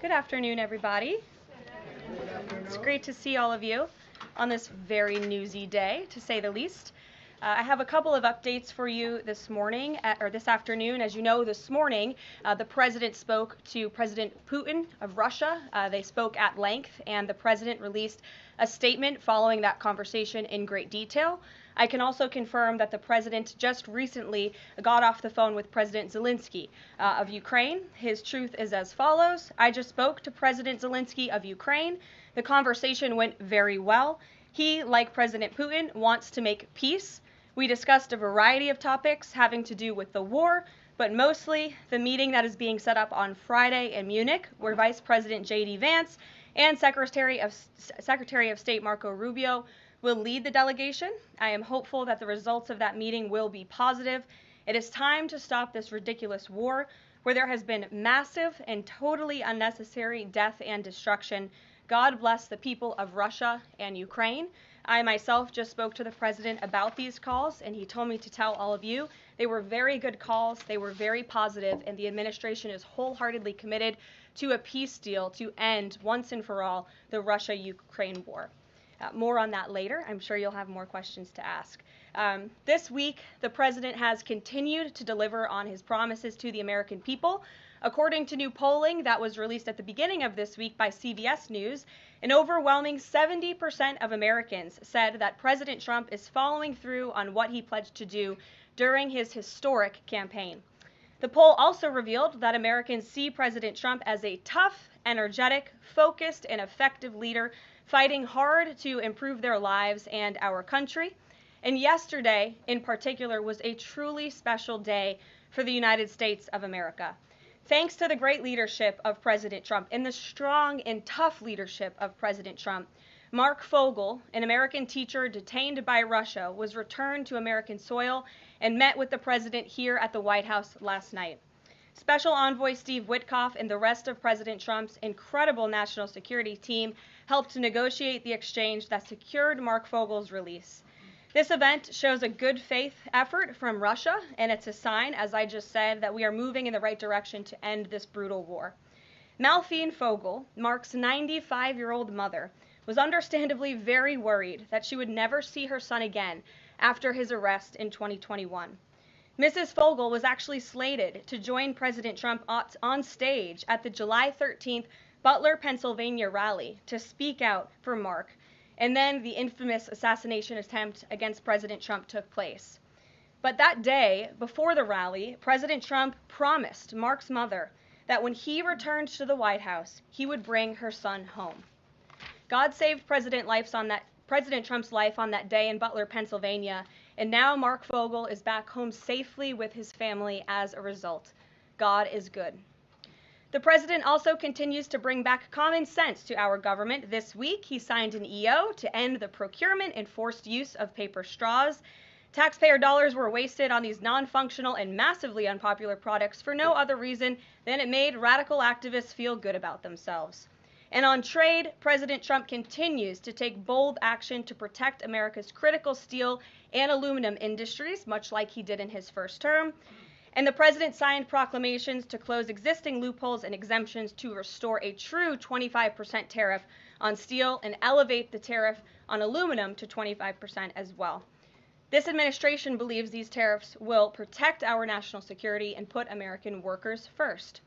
Good afternoon, everybody. It's great to see all of you on this very newsy day, to say the least. I have a couple of updates for you this morning, or this afternoon. As you know, this morning, the president spoke to President Putin of Russia. They spoke at length, and the president released a statement following that conversation in great detail. I can also confirm that the president just recently got off the phone with President Zelensky of Ukraine. His truth is as follows. I just spoke to President Zelensky of Ukraine. The conversation went very well. He, like President Putin, wants to make peace. We discussed a variety of topics having to do with the war, but mostly the meeting that is being set up on Friday in Munich, where Vice President J.D. Vance and Secretary of State Marco Rubio will lead the delegation. I am hopeful that the results of that meeting will be positive. It is time to stop this ridiculous war where there has been massive and totally unnecessary death and destruction. God bless the people of Russia and Ukraine. I myself just spoke to the president about these calls, and he told me to tell all of you they were very good calls, they were very positive, and the administration is wholeheartedly committed to a peace deal to end once and for all the Russia-Ukraine war. More on that later. I'm sure you'll have more questions to ask. This week, the president has continued to deliver on his promises to the American people. According to new polling that was released at the beginning of this week by CBS News, an overwhelming 70% of Americans said that President Trump is following through on what he pledged to do during his historic campaign. The poll also revealed that Americans see President Trump as a tough, energetic, focused, and effective leader fighting hard to improve their lives and our country. And yesterday, in particular, was a truly special day for the United States of America. Thanks to the great leadership of President Trump and the strong and tough leadership of President Trump, Mark Fogel, an American teacher detained by Russia, was returned to American soil and met with the president here at the White House last night. Special Envoy Steve Witkoff and the rest of President Trump's incredible national security team helped to negotiate the exchange that secured Mark Fogel's release. This event shows a good faith effort from Russia, and it's a sign, as I just said, that we are moving in the right direction to end this brutal war. Malphine Fogel, Mark's 95-year-old mother, was understandably very worried that she would never see her son again after his arrest in 2021. Mrs. Fogel was actually slated to join President Trump on stage at the July 13th Butler, Pennsylvania rally to speak out for Mark, and then the infamous assassination attempt against President Trump took place. But that day, before the rally, President Trump promised Mark's mother that when he returned to the White House, he would bring her son home. God saved President Trump's life on that day in Butler, Pennsylvania, and now Mark Fogel is back home safely with his family as a result. God is good. The president also continues to bring back common sense to our government. This week, he signed an EO to end the procurement and forced use of paper straws. Taxpayer dollars were wasted on these non-functional and massively unpopular products for no other reason than it made radical activists feel good about themselves. And on trade, President Trump continues to take bold action to protect America's critical steel and aluminum industries, much like he did in his first term. And the president signed proclamations to close existing loopholes and exemptions to restore a true 25% tariff on steel and elevate the tariff on aluminum to 25% as well. This administration believes these tariffs will protect our national security and put American workers first.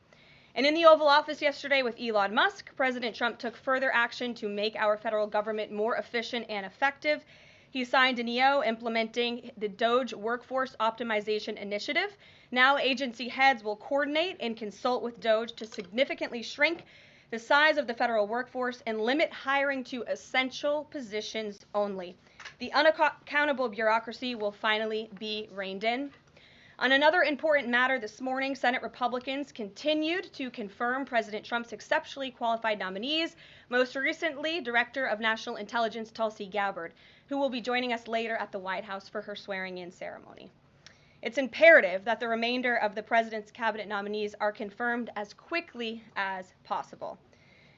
And in the Oval Office yesterday with Elon Musk, President Trump took further action to make our federal government more efficient and effective. He signed an EO implementing the DOGE Workforce Optimization Initiative. Now agency heads will coordinate and consult with DOGE to significantly shrink the size of the federal workforce and limit hiring to essential positions only. The unaccountable bureaucracy will finally be reined in. On another important matter this morning, Senate Republicans continued to confirm President Trump's exceptionally qualified nominees, most recently Director of National Intelligence Tulsi Gabbard, who will be joining us later at the White House for her swearing-in ceremony. It's imperative that the remainder of the president's cabinet nominees are confirmed as quickly as possible.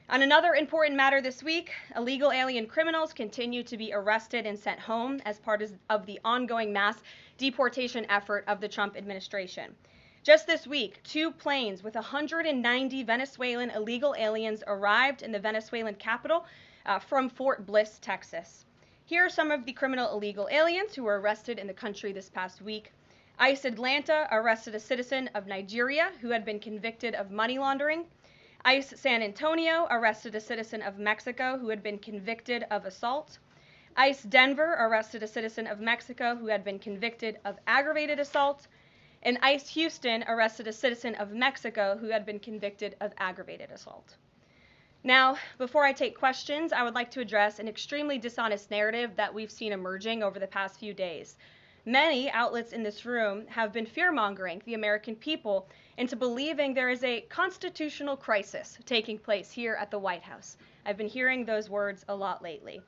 On another important matter this week, illegal alien criminals continue to be arrested and sent home as part of the ongoing mass deportation effort of the Trump administration. Just this week, 2 planes with 190 Venezuelan illegal aliens arrived in the Venezuelan capital from Fort Bliss, Texas. Here are some of the criminal illegal aliens who were arrested in the country this past week. ICE Atlanta arrested a citizen of Nigeria who had been convicted of money laundering. ICE San Antonio arrested a citizen of Mexico who had been convicted of assault. ICE Denver arrested a citizen of Mexico who had been convicted of aggravated assault. And ICE Houston arrested a citizen of Mexico who had been convicted of aggravated assault. Now, before I take questions, I would like to address an extremely dishonest narrative that we've seen emerging over the past few days. Many outlets in this room have been fear-mongering the American people into believing there is a constitutional crisis taking place here at the White House. I've been hearing those words a lot lately.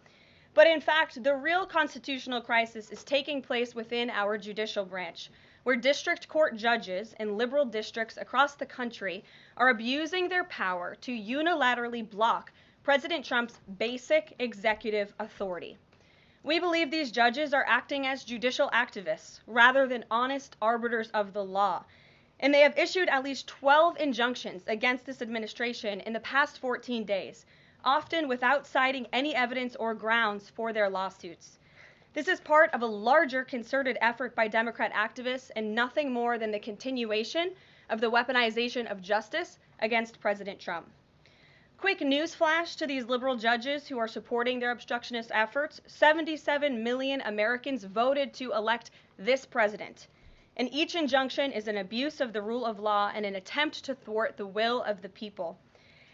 But in fact, the real constitutional crisis is taking place within our judicial branch, where district court judges in liberal districts across the country are abusing their power to unilaterally block President Trump's basic executive authority. We believe these judges are acting as judicial activists rather than honest arbiters of the law, and they have issued at least 12 injunctions against this administration in the past 14 days, often without citing any evidence or grounds for their lawsuits. This is part of a larger concerted effort by Democrat activists and nothing more than the continuation of the weaponization of justice against President Trump. Quick news flash to these liberal judges who are supporting their obstructionist efforts: 77 million Americans voted to elect this president, and each injunction is an abuse of the rule of law and an attempt to thwart the will of the people.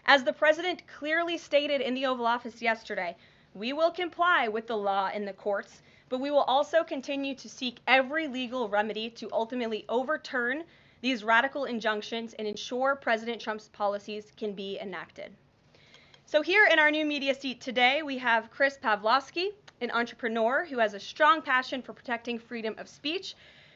As the president clearly stated in the Oval Office yesterday, we will comply with the law in the courts, but we will also continue to seek every legal remedy to ultimately overturn these radical injunctions and ensure President Trump's policies can be enacted. So here in our new media seat today, we have Chris Pavlovsky, an entrepreneur who has a strong passion for protecting freedom of speech.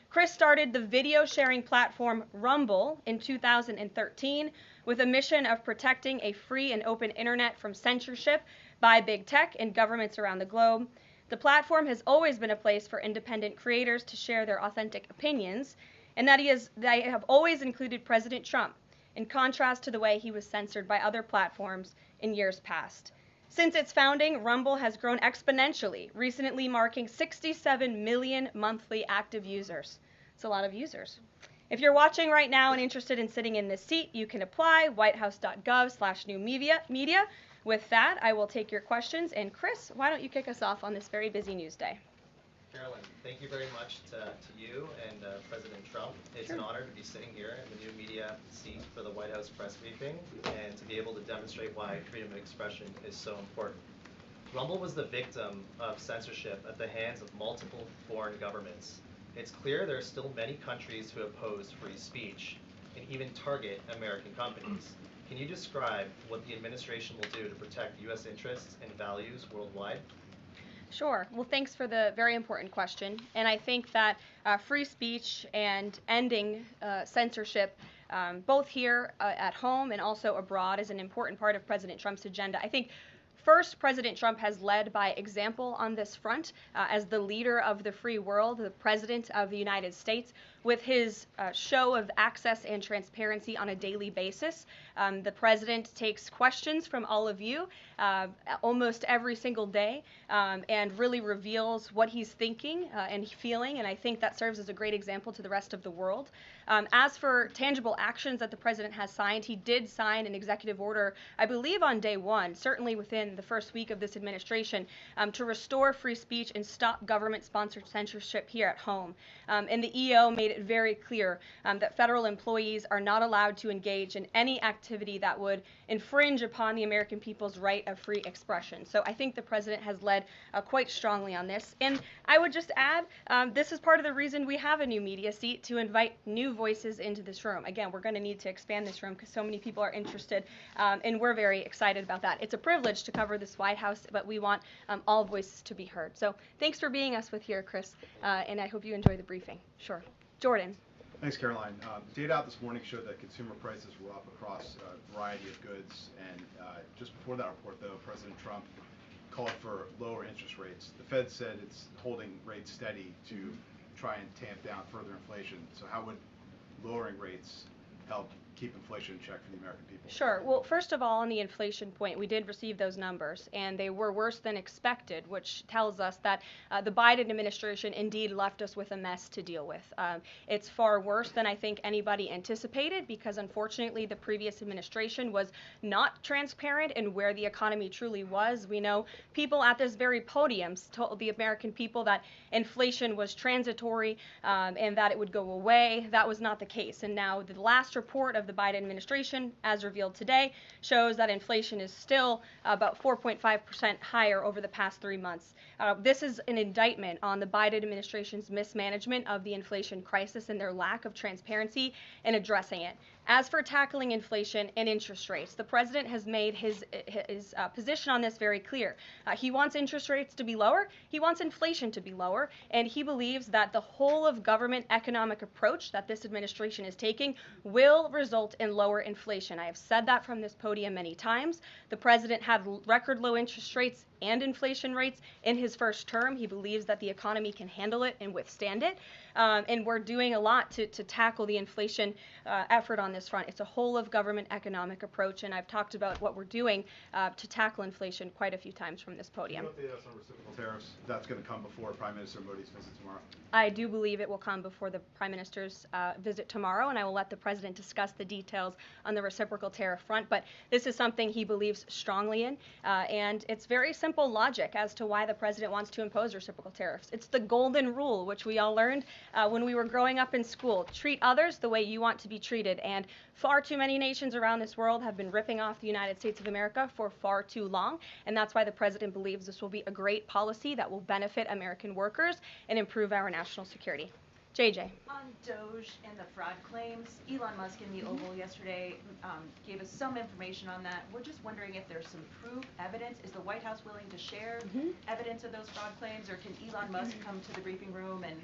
Chris started the video sharing platform Rumble in 2013 with a mission of protecting a free and open internet from censorship by big tech and governments around the globe. The platform has always been a place for independent creators to share their authentic opinions, and they have always included President Trump, in contrast to the way he was censored by other platforms in years past. Since its founding, Rumble has grown exponentially, recently marking 67 million monthly active users. It's a lot of users. If you're watching right now and interested in sitting in this seat, you can apply, whitehouse.gov/new-media. With that, I will take your questions. And Chris, why don't you kick us off on this very busy news day? Karoline, thank you very much to you and President Trump. It's an honor to be sitting here in the new media seat for the White House press briefing and to be able to demonstrate why freedom of expression is so important. Rumble was the victim of censorship at the hands of multiple foreign governments. It's clear there are still many countries who oppose free speech and even target American companies. Can you describe what the administration will do to protect U.S. interests and values worldwide? Sure. Well, thanks for the very important question. And I think that free speech and ending censorship, both here at home and also abroad, is an important part of President Trump's agenda. I think first, President Trump has led by example on this front as the leader of the free world, the President of the United States, with his show of access and transparency on a daily basis. The President takes questions from all of you almost every single day and really reveals what he's thinking and feeling, and I think that serves as a great example to the rest of the world. As for tangible actions that the President has signed, he did sign an executive order, I believe on day one, certainly within the first week of this administration, to restore free speech and stop government-sponsored censorship here at home. And the EO made it very clear that federal employees are not allowed to engage in any activity that would infringe upon the American people's right of free expression. So I think the President has led quite strongly on this. And I would just add, this is part of the reason we have a new media seat, to invite new voices into this room. Again, we're going to need to expand this room because so many people are interested, and we're very excited about that. It's a privilege to cover this White House, but we want all voices to be heard. So thanks for being us with here, Chris, and I hope you enjoy the briefing. Sure. Jordan. Thanks, Karoline. Data out this morning showed that consumer prices were up across a variety of goods, and just before that report, though, President Trump called for lower interest rates. The Fed said it's holding rates steady to try and tamp down further inflation. So how would lowering rates help keep inflation in check for the American people? Sure. Well, first of all, on the inflation point, we did receive those numbers, and they were worse than expected, which tells us that the Biden administration indeed left us with a mess to deal with. It's far worse than I think anybody anticipated, because unfortunately the previous administration was not transparent in where the economy truly was. We know people at this very podium told the American people that inflation was transitory and that it would go away. That was not the case. And now the last report of the Biden administration, as revealed today, shows that inflation is still about 4.5% higher over the past 3 months. This is an indictment on the Biden administration's mismanagement of the inflation crisis and their lack of transparency in addressing it. As for tackling inflation and interest rates, the president has made his position on this very clear. He wants interest rates to be lower, he wants inflation to be lower, and he believes that the whole of government economic approach that this administration is taking will result in lower inflation. I have said that from this podium many times. The president had record low interest rates and inflation rates in his first term. He believes that the economy can handle it and withstand it. And we're doing a lot to tackle the inflation effort on this front. It's a whole of government economic approach, and I've talked about what we're doing to tackle inflation quite a few times from this podium. Can you update us on reciprocal tariffs? That's going to come before Prime Minister Modi's visit tomorrow. I do believe it will come before the Prime Minister's visit tomorrow, and I will let the President discuss the details on the reciprocal tariff front. But this is something he believes strongly in, and it's very simple logic as to why the President wants to impose reciprocal tariffs. It's the golden rule, which we all learned when we were growing up in school. Treat others the way you want to be treated, and far too many nations around this world have been ripping off the United States of America for far too long, and that's why the President believes this will be a great policy that will benefit American workers and improve our national security. JJ. On DOGE and the fraud claims, Elon Musk in the Oval yesterday gave us some information on that. We're just wondering if there's some proof, evidence. Is the White House willing to share evidence of those fraud claims, or can Elon Musk come to the briefing room and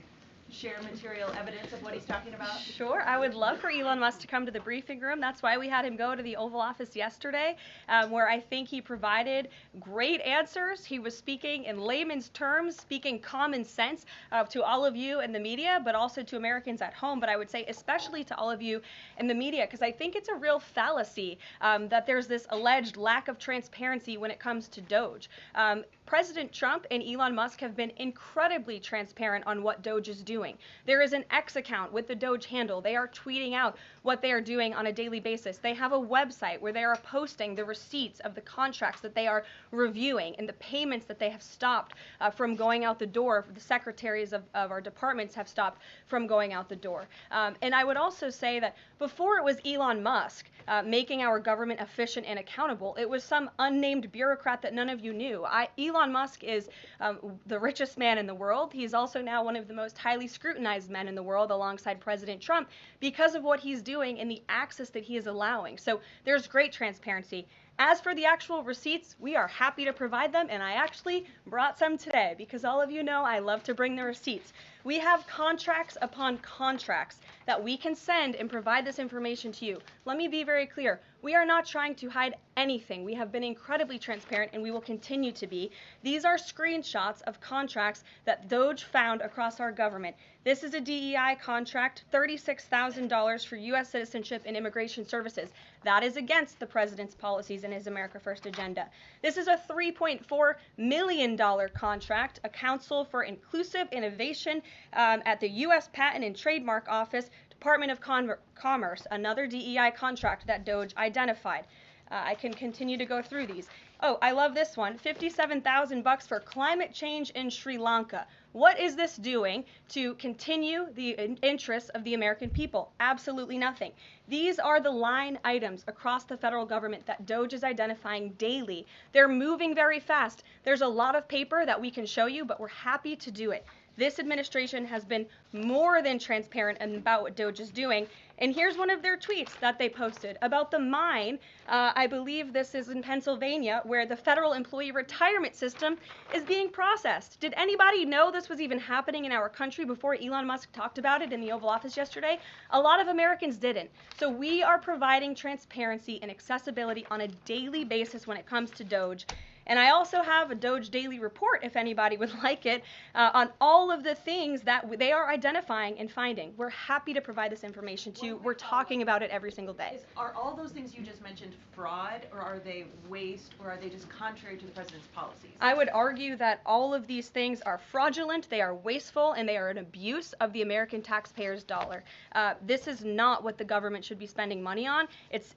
share material evidence of what he's talking about? Sure, I would love for Elon Musk to come to the briefing room. That's why we had him go to the Oval Office yesterday, where I think he provided great answers. He was speaking in layman's terms, speaking common sense to all of you in the media, but also to Americans at home. But I would say especially to all of you in the media, because I think it's a real fallacy that there's this alleged lack of transparency when it comes to DOGE. President Trump and Elon Musk have been incredibly transparent on what DOGE is doing. There is an X account with the DOGE handle. They are tweeting out what they are doing on a daily basis. They have a website where they are posting the receipts of the contracts that they are reviewing and the payments that they have stopped from going out the door. The secretaries of our departments have stopped from going out the door. And I would also say that before it was Elon Musk making our government efficient and accountable, it was some unnamed bureaucrat that none of you knew. Elon Musk is the richest man in the world. He's also now one of the most highly scrutinized men in the world alongside President Trump because of what he's doing and the access that he is allowing. So there's great transparency. As for the actual receipts, we are happy to provide them, and I actually brought some today because all of you know I love to bring the receipts. We have contracts upon contracts that we can send and provide this information to you. Let me be very clear. We are not trying to hide anything. We have been incredibly transparent, and we will continue to be. These are screenshots of contracts that DOGE found across our government. This is a DEI contract, $36,000 for U.S. citizenship and immigration services. That is against the president's policies and his America First agenda. This is a $3.4 million contract, a Council for Inclusive Innovation at the U.S. Patent and Trademark Office, Department of Commerce, another DEI contract that DOGE identified. I can continue to go through these. Oh, I love this one, $57,000 for climate change in Sri Lanka. What is this doing to continue the interests of the American people? Absolutely nothing. These are the line items across the federal government that DOGE is identifying daily. They're moving very fast. There's a lot of paper that we can show you, but we're happy to do it. This administration has been more than transparent about what DOGE is doing. And here's one of their tweets that they posted about the mine. I believe this is in Pennsylvania, where the federal employee retirement system is being processed. Did anybody know this was even happening in our country before Elon Musk talked about it in the Oval Office yesterday? A lot of Americans didn't. So we are providing transparency and accessibility on a daily basis when it comes to DOGE. And I also have a DOGE daily report, if anybody would like it, on all of the things that they are identifying and finding. We're happy to provide this information to you. We're talking about it every single day. Are all those things you just mentioned fraud, or are they waste, or are they just contrary to the president's policies? I would argue that all of these things are fraudulent, they are wasteful, and they are an abuse of the American taxpayer's dollar. This is not what the government should be spending money on. It's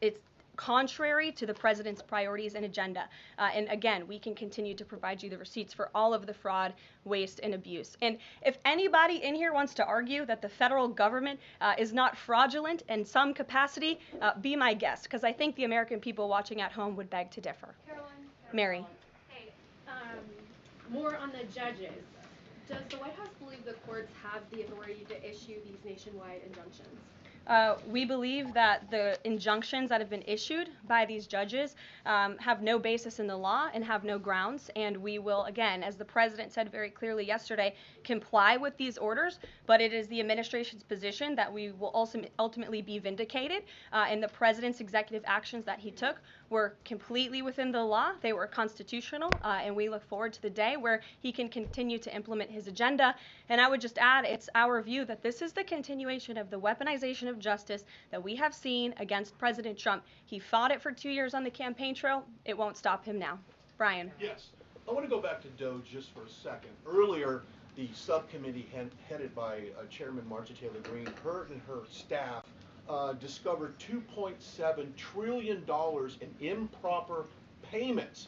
contrary to the president's priorities and agenda. And again, we can continue to provide you the receipts for all of the fraud, waste, and abuse. And if anybody in here wants to argue that the federal government is not fraudulent in some capacity, be my guest, because I think the American people watching at home would beg to differ. Caroline? Mary. Hey, more on the judges. Does the White House believe the courts have the authority to issue these nationwide injunctions? We believe that the injunctions that have been issued by these judges have no basis in the law and have no grounds, and we will, again, as the president said very clearly yesterday, comply with these orders, but it is the administration's position that we will ultimately be vindicated, and the president's executive actions that he took were completely within the law, they were constitutional, and we look forward to the day where he can continue to implement his agenda. And I would just add, it's our view that this is the continuation of the weaponization of justice that we have seen against President Trump. He fought it for 2 years on the campaign trail. It won't stop him now. Brian. Yes. I want to go back to DOGE just for a second. Earlier, the subcommittee headed by Chairman Marjorie Taylor Greene, her and her staff discovered $2.7 trillion in improper payments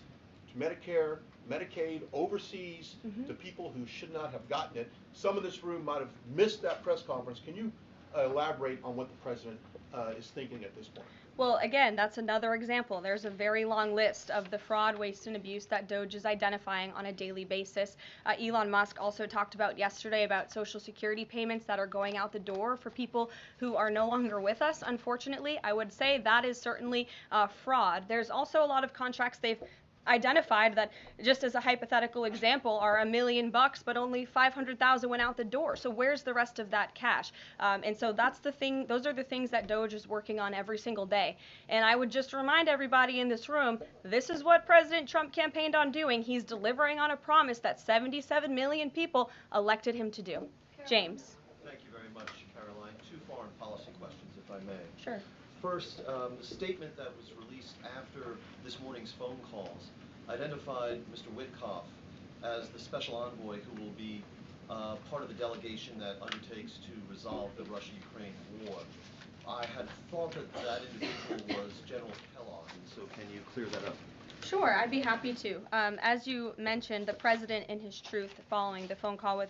to Medicare, Medicaid, overseas, to people who should not have gotten it. Some of this room might have missed that press conference. Can you elaborate on what the president is thinking at this point? Well, again, that's another example. There's a very long list of the fraud, waste, and abuse that DOGE is identifying on a daily basis. Elon Musk also talked about yesterday about Social Security payments that are going out the door for people who are no longer with us, unfortunately. I would say that is certainly fraud. There's also a lot of contracts they've identified that, just as a hypothetical example, are $1 million, but only 500,000 went out the door. So where's the rest of that cash? And so that's the thing. Those are the things that DOGE is working on every single day. And I would just remind everybody in this room, this is what President Trump campaigned on doing. He's delivering on a promise that 77 million people elected him to do. James. Thank you very much, Caroline. Two foreign policy questions, if I may. Sure. First, the statement that was released after this morning's phone calls identified Mr. Witkoff as the special envoy who will be part of the delegation that undertakes to resolve the Russia-Ukraine war. I had thought that that individual was General Kellogg, and so can you clear that up? Sure, I'd be happy to. As you mentioned, the president, in his truth, following the phone call with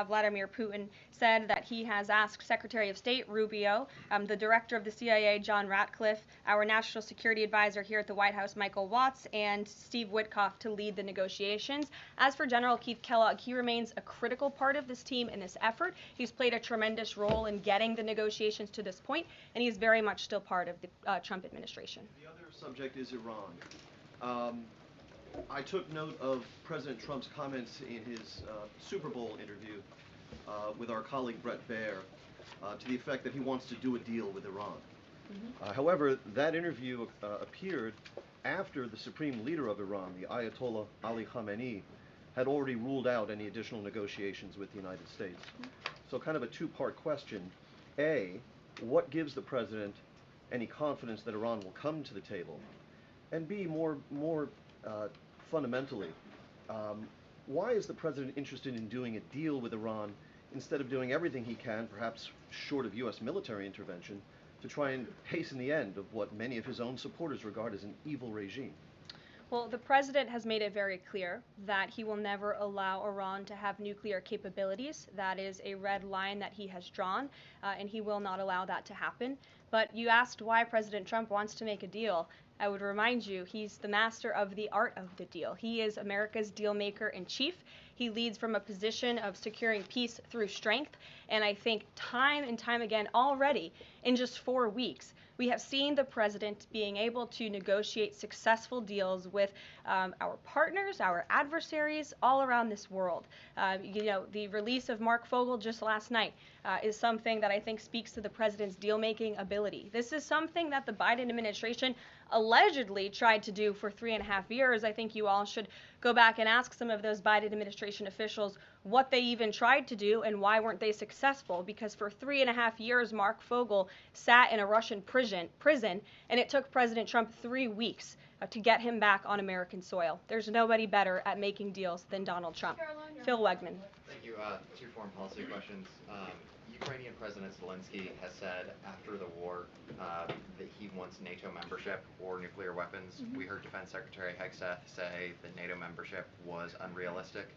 Vladimir Putin, said that he has asked Secretary of State Rubio, the director of the CIA, John Ratcliffe, our national security advisor here at the White House, Michael Watts, and Steve Witkoff to lead the negotiations. As for General Keith Kellogg, he remains a critical part of this team in this effort. He's played a tremendous role in getting the negotiations to this point, and he's very much still part of the Trump administration. The other subject is Iran. I took note of President Trump's comments in his Super Bowl interview with our colleague Bret Baier to the effect that he wants to do a deal with Iran. However, that interview appeared after the supreme leader of Iran, the Ayatollah Ali Khamenei, had already ruled out any additional negotiations with the United States. So kind of a two-part question. A, what gives the president any confidence that Iran will come to the table? And B, more fundamentally, why is the president interested in doing a deal with Iran instead of doing everything he can, perhaps short of U.S. military intervention, to try and hasten the end of what many of his own supporters regard as an evil regime? Well, the president has made it very clear that he will never allow Iran to have nuclear capabilities. That is a red line that he has drawn, and he will not allow that to happen. But you asked why President Trump wants to make a deal. I would remind you, he's the master of the art of the deal. He is America's deal maker in chief. He leads from a position of securing peace through strength. And I think time and time again already, in just 4 weeks, we have seen the president being able to negotiate successful deals with our partners, our adversaries all around this world. You know, the release of Mark Fogel just last night is something that I think speaks to the president's deal-making ability. This is something that the Biden administration allegedly tried to do for 3.5 years. I think you all should go back and ask some of those Biden administration officials what they even tried to do and why weren't they successful, because for 3.5 years Mark Fogel sat in a Russian prison and it took President Trump 3 weeks to get him back on American soil. There's nobody better at making deals than Donald Trump. Phil Wegman. Thank you. 2 foreign policy questions. Ukrainian President Zelensky has said after the war that he wants NATO membership or nuclear weapons. We heard Defense Secretary Hegseth say that NATO membership was unrealistic.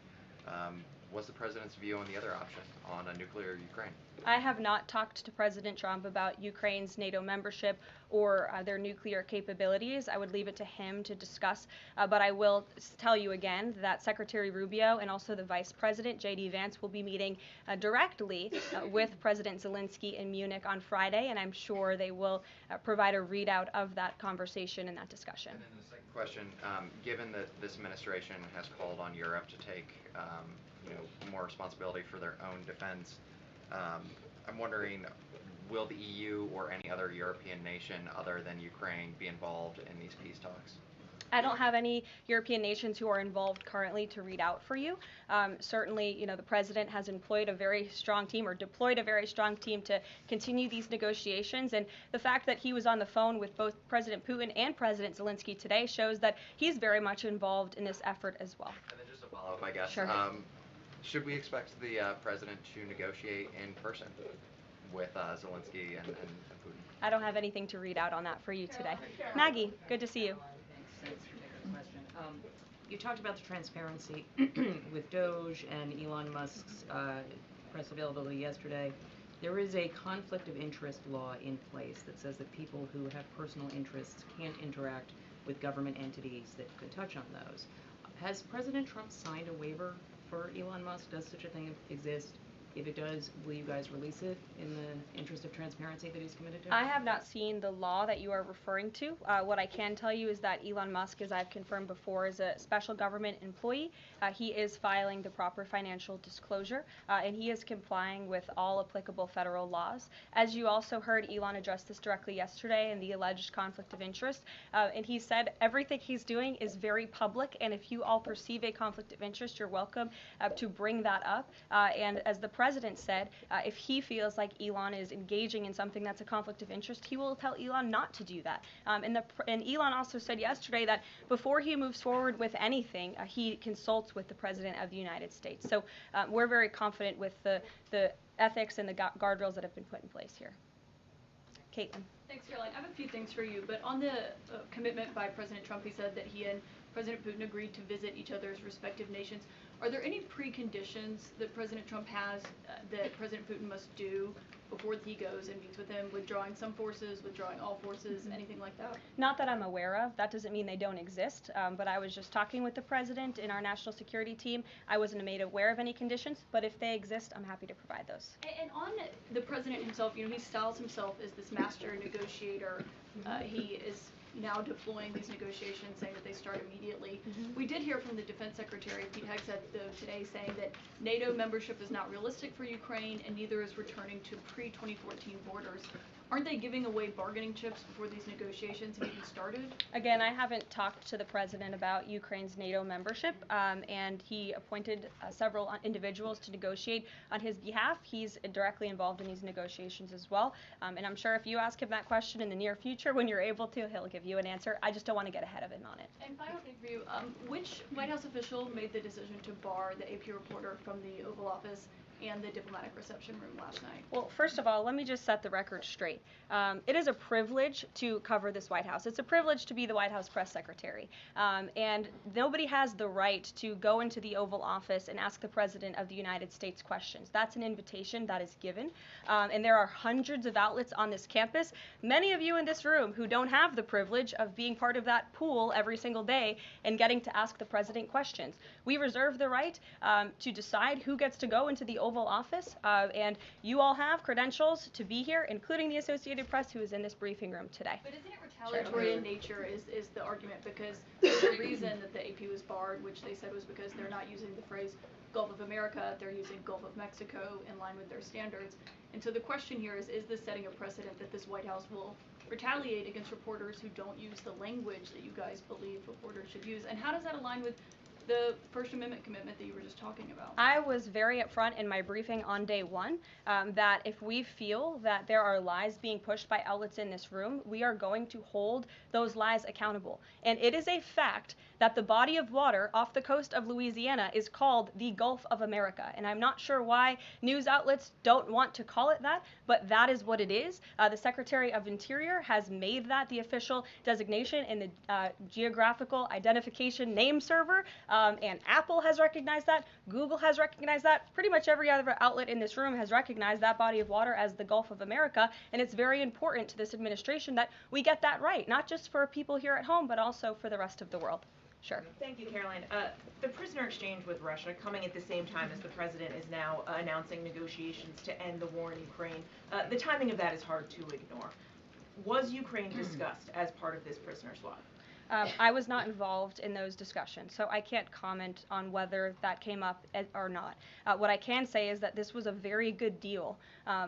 What's the president's view on the other option, on a nuclear Ukraine? I have not talked to President Trump about Ukraine's NATO membership or their nuclear capabilities. I would leave it to him to discuss, but I will tell you again that Secretary Rubio and also the Vice President, J.D. Vance, will be meeting directly with President Zelensky in Munich on Friday, and I'm sure they will provide a readout of that conversation and that discussion. And then the second question, given that this administration has called on Europe to take more responsibility for their own defense, I'm wondering, will the EU or any other European nation other than Ukraine be involved in these peace talks? I don't have any European nations who are involved currently to read out for you. Certainly, the president has employed a very strong team or deployed a very strong team to continue these negotiations. And the fact that he was on the phone with both President Putin and President Zelensky today shows that he's very much involved in this effort as well. And then just a follow-up, I guess. Sure. Should we expect the president to negotiate in person with Zelensky and Putin? I don't have anything to read out on that for you today. Maggie, good to see you. Thanks for taking the question. You talked about the transparency with DOGE and Elon Musk's press availability yesterday. There is a conflict of interest law in place that says that people who have personal interests can't interact with government entities that could touch on those. Has President Trump signed a waiver for Elon Musk? Does such a thing exist? If it does, will you guys release it in the interest of transparency that he's committed to? I have not seen the law that you are referring to. What I can tell you is that Elon Musk, as I've confirmed before, is a special government employee. He is filing the proper financial disclosure, and he is complying with all applicable federal laws. As you also heard, Elon address this directly yesterday in the alleged conflict of interest, and he said everything he's doing is very public, and if you all perceive a conflict of interest, you're welcome to bring that up. And as the president said, if he feels like Elon is engaging in something that's a conflict of interest, he will tell Elon not to do that. And Elon also said yesterday that before he moves forward with anything, he consults with the President of the United States. So we're very confident with the ethics and the guardrails that have been put in place here. Caitlin. Thanks, Caroline. I have a few things for you, but on the commitment by President Trump, he said that he and President Putin agreed to visit each other's respective nations. Are there any preconditions that President Trump has that President Putin must do before he goes and meets with him, withdrawing some forces, withdrawing all forces, anything like that? Not that I'm aware of. That doesn't mean they don't exist, but I was just talking with the president in our national security team. I wasn't made aware of any conditions, but if they exist, I'm happy to provide those. And on the president himself, he styles himself as this master negotiator. He is now deploying these negotiations, saying that they start immediately. We did hear from the Defense Secretary, Pete Hegseth, though, today saying that NATO membership is not realistic for Ukraine and neither is returning to pre-2014 borders. Aren't they giving away bargaining chips before these negotiations have even started? Again, I haven't talked to the president about Ukraine's NATO membership, and he appointed several individuals to negotiate on his behalf. He's directly involved in these negotiations as well, and I'm sure if you ask him that question in the near future, when you're able to, he'll give you an answer. I just don't want to get ahead of him on it. And final thing for you, which White House official made the decision to bar the AP reporter from the Oval Office and the diplomatic reception room last night? Well, first of all, let me just set the record straight. It is a privilege to cover this White House. It's a privilege to be the White House press secretary. And nobody has the right to go into the Oval Office and ask the President of the United States questions. That's an invitation that is given. And there are hundreds of outlets on this campus, many of you in this room who don't have the privilege of being part of that pool every single day and getting to ask the President questions. We reserve the right to decide who gets to go into the Oval Oval Office, and you all have credentials to be here, including the Associated Press, who is in this briefing room today. But isn't it retaliatory in nature is the argument, because there's a reason that the AP was barred, which they said was because they're not using the phrase Gulf of America, they're using Gulf of Mexico in line with their standards. And so the question here is this setting a precedent that this White House will retaliate against reporters who don't use the language that you guys believe reporters should use? And how does that align with the First Amendment commitment that you were just talking about? I was very upfront in my briefing on day one that if we feel that there are lies being pushed by outlets in this room, we are going to hold those lies accountable. And it is a fact that the body of water off the coast of Louisiana is called the Gulf of America. And I'm not sure why news outlets don't want to call it that, but that is what it is. The Secretary of Interior has made that the official designation in the Geographical Identification Name Server. And Apple has recognized that, Google has recognized that, pretty much every other outlet in this room has recognized that body of water as the Gulf of America, and it's very important to this administration that we get that right, not just for people here at home, but also for the rest of the world. Sure. Thank you, Karoline. The prisoner exchange with Russia coming at the same time as the president is now announcing negotiations to end the war in Ukraine. The timing of that is hard to ignore. Was Ukraine discussed as part of this prisoner swap? I was not involved in those discussions, so I can't comment on whether that came up or not. What I can say is that this was a very good deal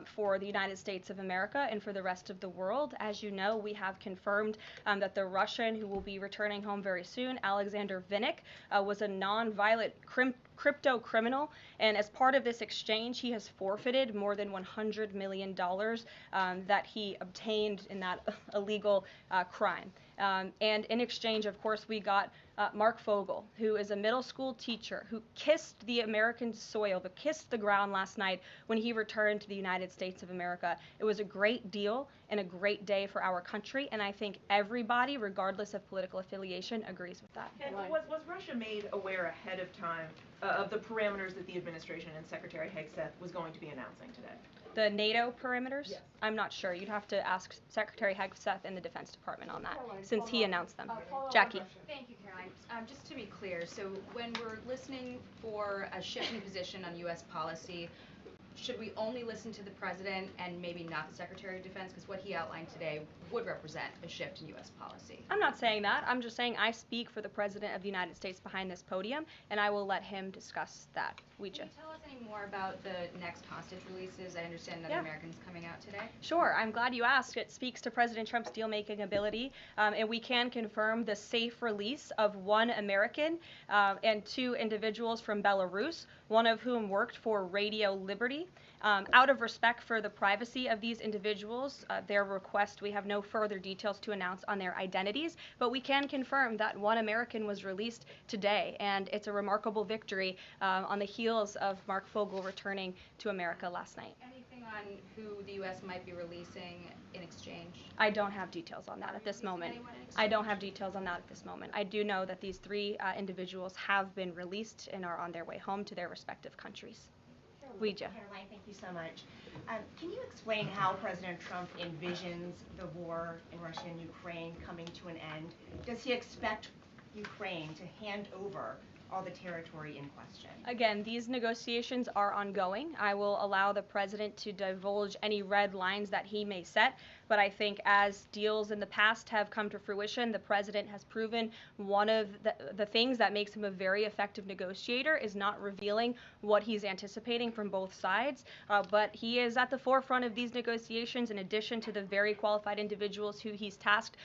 for the United States of America and for the rest of the world. As you know, we have confirmed that the Russian who will be returning home very soon, Alexander Vinnik, was a non-violent crypto criminal, and as part of this exchange, he has forfeited more than $100 million that he obtained in that illegal crime. And in exchange, of course, we got Mark Fogel, who is a middle school teacher who kissed the American soil, but kissed the ground last night when he returned to the United States of America. It was a great deal and a great day for our country, and I think everybody, regardless of political affiliation, agrees with that. And was Russia made aware ahead of time of the parameters that the administration and Secretary Hegseth was going to be announcing today? The NATO perimeters? Yes. I'm not sure. You'd have to ask Secretary Hegseth in the Defense Department on that, since he announced them. Jackie. Thank you, Caroline. Just to be clear, so when we're listening for a shift in position on U.S. policy, should we only listen to the president and maybe not the Secretary of Defense? Because what he outlined today would represent a shift in U.S. policy. I'm not saying that. I'm just saying I speak for the President of the United States behind this podium, and I will let him discuss that. Can you tell us any more about the next hostage releases? I understand that Americans coming out today. Sure. I'm glad you asked. It speaks to President Trump's deal-making ability, and we can confirm the safe release of one American and two individuals from Belarus, one of whom worked for Radio Liberty. Out of respect for the privacy of these individuals, their request, we have no further details to announce on their identities, but we can confirm that one American was released today, and it's a remarkable victory on the heels of Mark Fogel returning to America last night. Anything on who the U.S. might be releasing in exchange? I don't have details on that at this moment. I don't have details on that at this moment. I do know that these three individuals have been released and are on their way home to their respective countries. Ouija. Karoline, thank you so much. Can you explain how President Trump envisions the war in Russia and Ukraine coming to an end? Does he expect Ukraine to hand over all the territory in question? Again, these negotiations are ongoing. I will allow the president to divulge any red lines that he may set, but I think as deals in the past have come to fruition, the president has proven one of the things that makes him a very effective negotiator is not revealing what he's anticipating from both sides, but he is at the forefront of these negotiations in addition to the very qualified individuals who he's tasked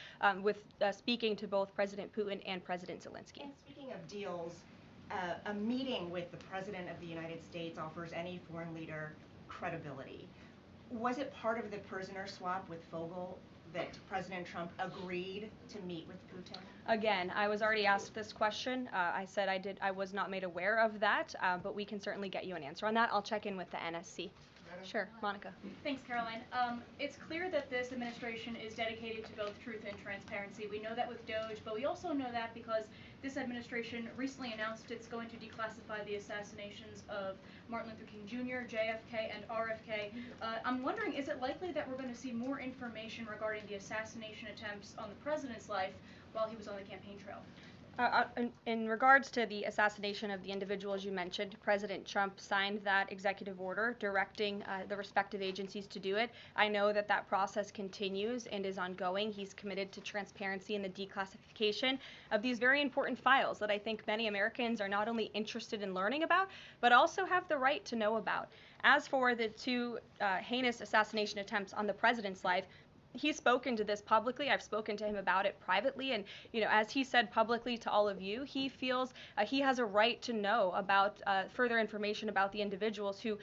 with speaking to both President Putin and President Zelensky. And speaking of deals, a meeting with the President of the United States offers any foreign leader credibility. Was it part of the prisoner swap with Fogel that President Trump agreed to meet with Putin? Again, I was already asked this question. I said I was not made aware of that, but we can certainly get you an answer on that. I'll check in with the NSC. Sure, Monica. Thanks, Caroline. It's clear that this administration is dedicated to both truth and transparency. We know that with DOGE, but we also know that because this administration recently announced it's going to declassify the assassinations of Martin Luther King Jr., JFK, and RFK. I'm wondering, is it likely that we're going to see more information regarding the assassination attempts on the president's life while he was on the campaign trail? In regards to the assassination of the individuals you mentioned, President Trump signed that executive order directing the respective agencies to do it. I know that that process continues and is ongoing. He's committed to transparency and the declassification of these very important files that I think many Americans are not only interested in learning about, but also have the right to know about. As for the two heinous assassination attempts on the president's life, he's spoken to this publicly. I've spoken to him about it privately, and as he said publicly to all of you, he feels he has a right to know about further information about the individuals who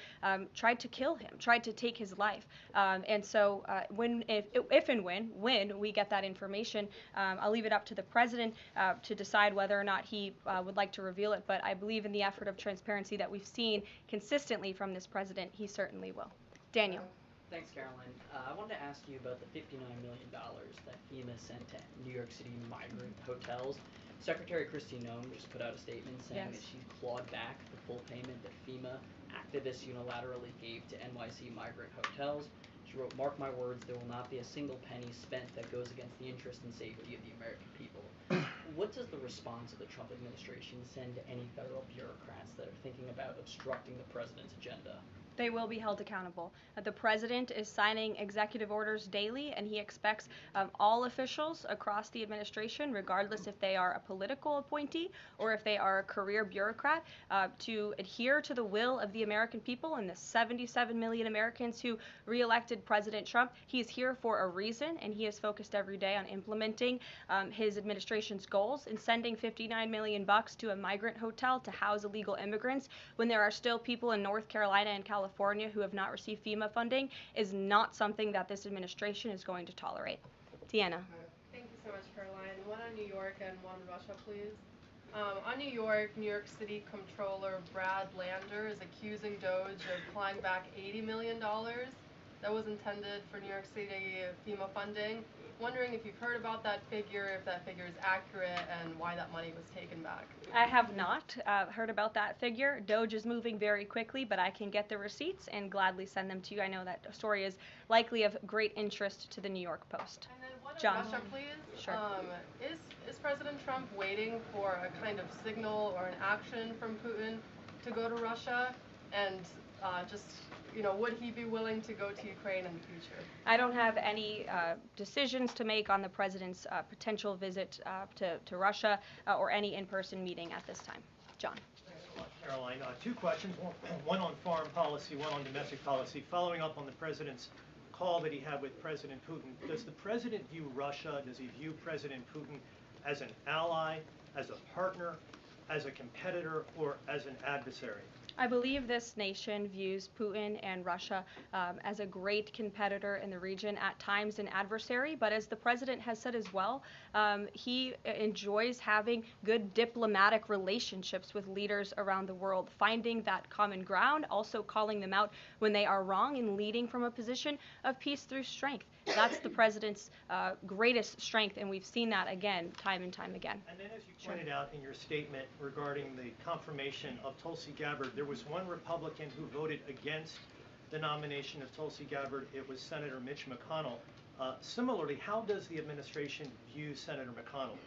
tried to kill him, tried to take his life. And so if and when we get that information, I'll leave it up to the president to decide whether or not he would like to reveal it. But I believe in the effort of transparency that we've seen consistently from this president, he certainly will. Daniel. Thanks, Caroline. I wanted to ask you about the $59 million that FEMA sent to New York City migrant hotels. Secretary Kristi Noem just put out a statement saying that she clawed back the full payment that FEMA activists unilaterally gave to NYC migrant hotels. She wrote, "Mark my words, there will not be a single penny spent that goes against the interest and safety of the American people." What does the response of the Trump administration send to any federal bureaucrats that are thinking about obstructing the president's agenda? They will be held accountable. The president is signing executive orders daily, and he expects all officials across the administration, regardless if they are a political appointee or if they are a career bureaucrat, to adhere to the will of the American people and the 77 million Americans who re-elected President Trump. He is here for a reason, and he is focused every day on implementing his administration's goals and sending $59 million to a migrant hotel to house illegal immigrants when there are still people in North Carolina and California who have not received FEMA funding is not something that this administration is going to tolerate. Deanna. Thank you so much, Caroline. One on New York and one on Russia, please. On New York City Comptroller Brad Lander is accusing DOGE of clawing back $80 million that was intended for New York City FEMA funding. Wondering if you've heard about that figure, if that figure is accurate, and why that money was taken back. I have not heard about that figure. DOGE is moving very quickly, but I can get the receipts and gladly send them to you. I know that story is likely of great interest to the New York Post. And then one John. on Russia, please. Sure. Is President Trump waiting for a kind of signal or an action from Putin to go to Russia? And would he be willing to go to Ukraine in the future? I don't have any decisions to make on the president's potential visit to Russia or any in-person meeting at this time. John. Thanks a lot, Caroline. Two questions, one on foreign policy, one on domestic policy. Following up on the president's call that he had with President Putin, does the president view Russia, does he view President Putin as an ally, as a partner, as a competitor, or as an adversary? I believe this nation views Putin and Russia as a great competitor in the region, at times an adversary, but as the president has said as well, he enjoys having good diplomatic relationships with leaders around the world, finding that common ground, also calling them out when they are wrong, and leading from a position of peace through strength. That's the president's greatest strength, and we've seen that again, time and time again. And then as you pointed out in your statement regarding the confirmation of Tulsi Gabbard, there was one Republican who voted against the nomination of Tulsi Gabbard. It was Senator Mitch McConnell. Similarly, how does the administration view Senator McConnell?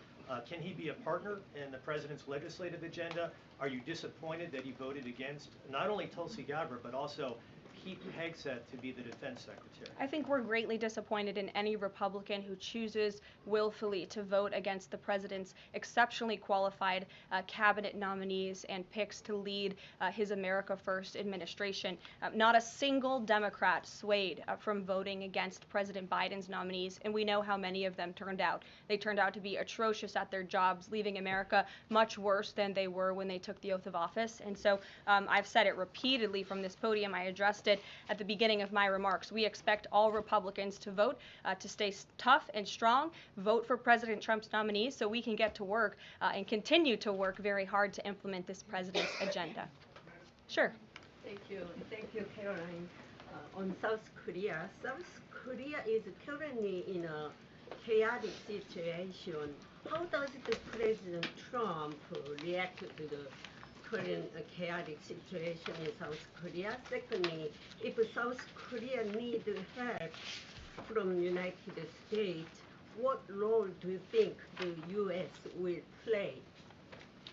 Can he be a partner in the president's legislative agenda? Are you disappointed that he voted against not only Tulsi Gabbard, but also Pete Hegseth to be the defense secretary? I think we're greatly disappointed in any Republican who chooses willfully to vote against the president's exceptionally qualified cabinet nominees and picks to lead his America First administration. Not a single Democrat swayed from voting against President Biden's nominees, and we know how many of them turned out. They turned out to be atrocious at their jobs, leaving America much worse than they were when they took the oath of office. And so I've said it repeatedly from this podium. I addressed it at the beginning of my remarks. We expect all Republicans to vote, to stay tough and strong, vote for President Trump's nominees so we can get to work and continue to work very hard to implement this president's agenda. Sure. Thank you, Caroline. On South Korea is currently in a chaotic situation. How does the President Trump react to the current chaotic situation in South Korea? Secondly, if South Korea needs help from the United States, what role do you think the U.S. will play?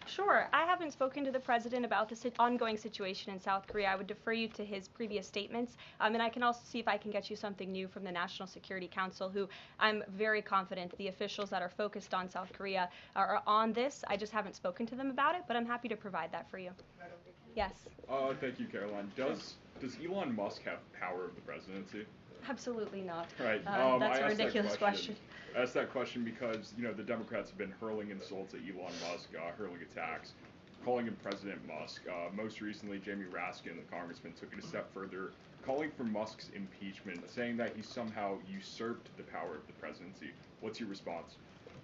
Sure. I haven't spoken to the president about the ongoing situation in South Korea. I would defer you to his previous statements. And I can also see if I can get you something new from the National Security Council, who I'm very confident the officials that are focused on South Korea are on this. I just haven't spoken to them about it, but I'm happy to provide that for you. Yes. Thank you, Karoline. Does Elon Musk have power of the presidency? Absolutely not. Right. That's a ridiculous question. I asked that question because, the Democrats have been hurling insults at Elon Musk, hurling attacks, calling him President Musk. Most recently, Jamie Raskin, the congressman, took it a step further, calling for Musk's impeachment, saying that he somehow usurped the power of the presidency. What's your response?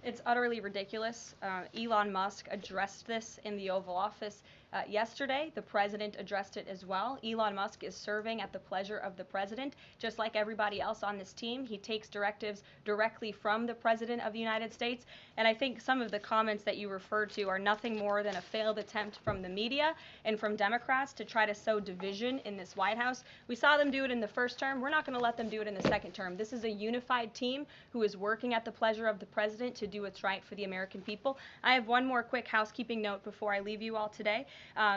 It's utterly ridiculous. Elon Musk addressed this in the Oval Office yesterday. The president addressed it as well. Elon Musk is serving at the pleasure of the president, just like everybody else on this team. He takes directives directly from the president of the United States. And I think some of the comments that you referred to are nothing more than a failed attempt from the media and from Democrats to try to sow division in this White House. We saw them do it in the first term. We're not going to let them do it in the second term. This is a unified team who is working at the pleasure of the president to do what's right for the American people. I have one more quick housekeeping note before I leave you all today.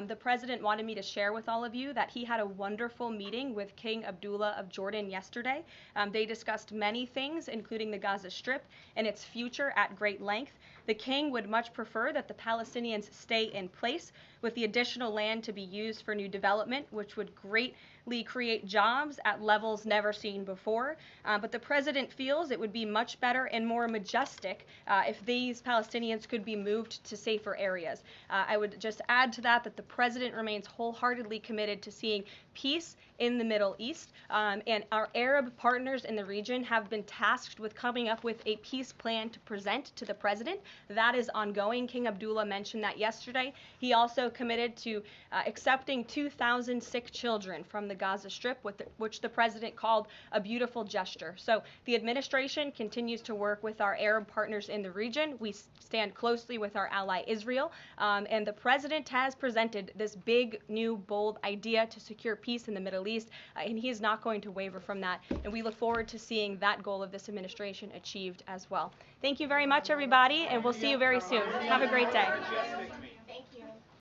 The president wanted me to share with all of you that he had a wonderful meeting with King Abdullah of Jordan yesterday. They discussed many things, including the Gaza Strip and its future at great length. The king would much prefer that the Palestinians stay in place, with the additional land to be used for new development, which would greatly create jobs at levels never seen before. But the president feels it would be much better and more majestic if these Palestinians could be moved to safer areas. I would just add to that the president remains wholeheartedly committed to seeing peace in the Middle East, and our Arab partners in the region have been tasked with coming up with a peace plan to present to the president. That is ongoing. King Abdullah mentioned that yesterday. He also committed to accepting 2,000 sick children from the Gaza Strip, which the president called a beautiful gesture. So the administration continues to work with our Arab partners in the region. We stand closely with our ally Israel, and the president has presented this big, new, bold idea to secure peace in the Middle East, and he is not going to waver from that. And we look forward to seeing that goal of this administration achieved as well. Thank you very much, everybody, and we'll see you very soon. Have a great day.